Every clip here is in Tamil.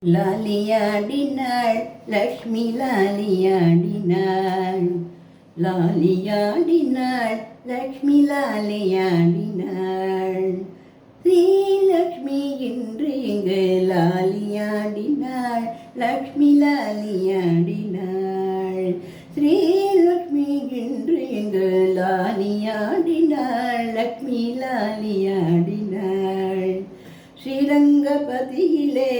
லாலியாடினாள் லக்ஷ்மி லாலியாடினாள், லாலியாடினாள் லக்ஷ்மி லாலியாடினாள். ஸ்ரீலக்ஷ்மி இன்று இங்கு லாலியாடினாள், லக்ஷ்மி லாலியாடினாள். ஸ்ரீலக்ஷ்மி இன்று இங்கு லாலியாடினாள், லக்ஷ்மி லாலியாடினாள். ஸ்ரீரங்கபதியிலே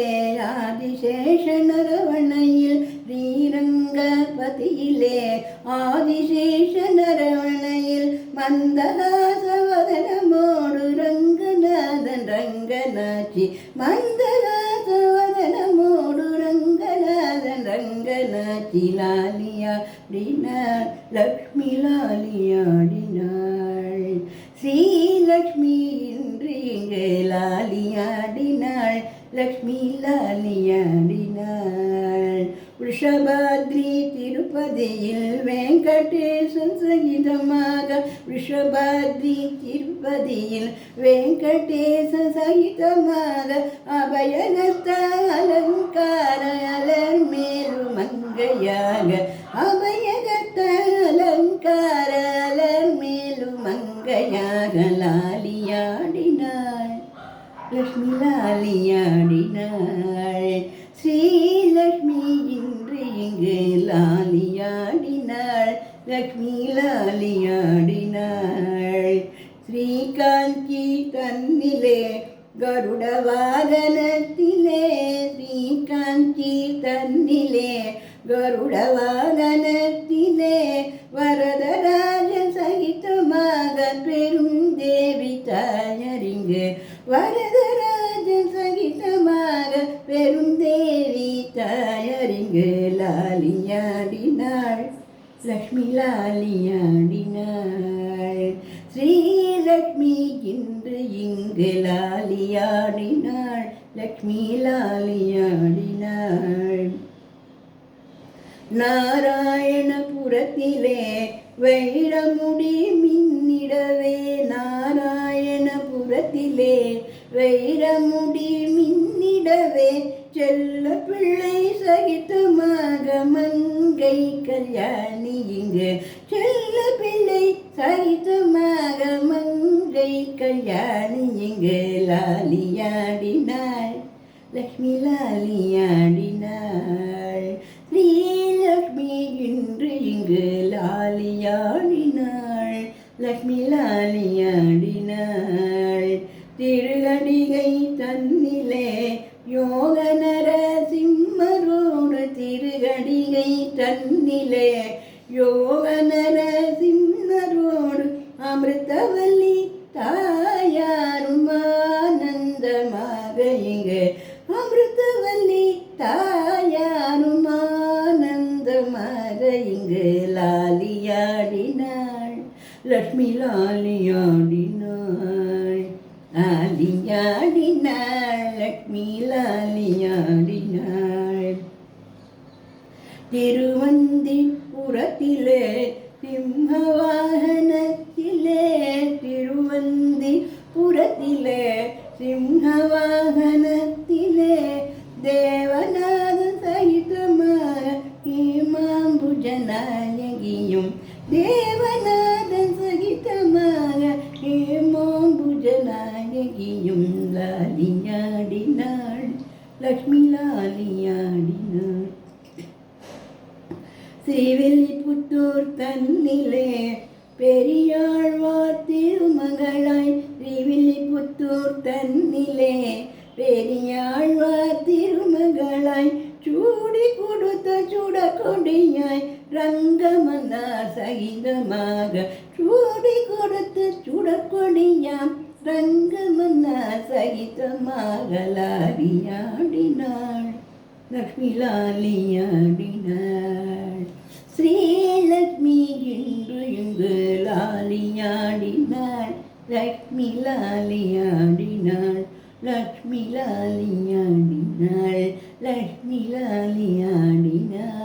ஆதிசேஷ நரவணையில், ஸ்ரீரங்கபதியிலே ஆதிசேஷ நரவணையில் மந்தகாசவதனமோடு ரங்கநாதன் ரங்கநாச்சி, மந்தகாசவதனமோடு ரங்கநாதன் ரங்கநாச்சி. லாலியாடினாள் லக்ஷ்மி லாலியாடினாள். ஸ்ரீலக்ஷ்மி இன்று இங்கு லாலியாடினாள், லக்ஷ்மி லாலியாடினாள். ரிஷபாத்ரி திருப்பதியில் வெங்கடேசன் சகிதமாக, ரிஷபாத்ரி திருப்பதியில் வெங்கடேச சகிதமாக அபயகத்த அலங்கார அலர் மேலு மங்கையாக, அபயகத்த அலங்கார அலர் மேலு மங்கையாக. லாலியாடினாள் லக்ஷ்மி லாலியாடினாள். ஸ்ரீலக்ஷ்மி இன்று இங்கு லாலியாடினாள், லக்ஷ்மி லாலியாடினாள். ஸ்ரீகாந்தி தன்னிலே கருட வாகனத்திலே, ஸ்ரீகாந்தி தன்னிலே கருட வாகனத்திலே வரதராஜ சகிதமாக பெரும் தேவி தாயரிங்கு, வரதராஜ சகிதமாக பெரும் தேவி தாயரிங்கு. லாலியாடினாள் லக்ஷ்மி லாலியாடினாள். ஸ்ரீலக்ஷ்மி இன்று இங்கு லாலியாடினாள், லக்ஷ்மி லாலியாடினாள். நாராயணபுரத்திலே வைரமுடி மின்னிடவே, நாராயணபுரத்திலே வைரமுடி மின்னிடவே செல்ல பிள்ளை சகிதமாக மங்கை கல்யாணி இங்கு, செல்ல பிள்ளை சகிதமாக மங்கை கல்யாணி இங்கு. லாலியாடினாள் லக்ஷ்மி லாலியாடினாள். ஸ்ரீலக்ஷ்மி இன்று இங்கு லாலியாடினாள், லக்ஷ்மி லாலியாடினாள். திருகடிகை தன்னிலே யோக நரசிம்மரோடு, திருகடிகை தன்னிலே யோக நரசிம்மரோடு அமிர்தவல்லி தாயாரும் ஆனந்தமாக இங்கு, அமிர்தவல்லி தாயாரும் ஆனந்தமாக இங்கு. லாலியாடினாள் லக்ஷ்மி லாலியாடினாள், லாலியாடினாள் லக்ஷ்மி லாலியாடினாள். திருவந்திபுரத்திலே சிம்ஹவாகனத்திலே, திருவந்திபுரத்திலே சிம்ஹவாகனத்திலே தேவநாத சகிதமாக ஹேமாம்புஜநாயகியும், தேவநாத சகிதமாக ஹேமாம்புஜநாயகியும். லாலியாடினாள் லக்ஷ்மி லாலியாடினாள். ஸ்ரீவில்லிபுத்தூர் தன்னிலே பெரியாழ்வார் திருமகளாய், ஸ்ரீவில்லிபுத்தூர் தன்னிலே பெரியாழ்வார் திருமகளாய் சூடி கொடுத்த சுடக்கொடியாய் ரங்கமன்னார் சகிதமாக, சூடி கொடுத்த சுடக்கொடியாம் ரங்கமன்னார் சகிதமாக. லாலியாடினாள் லக்ஷ்மி லாலியாடினாள். ஸ்ரீலக்ஷ்மி இன்று இங்கு லாலியாடினாள், லக்ஷ்மி லாலியாடினாள், லக்ஷ்மி லாலியாடினாள், லக்ஷ்மி லாலியாடினாள்.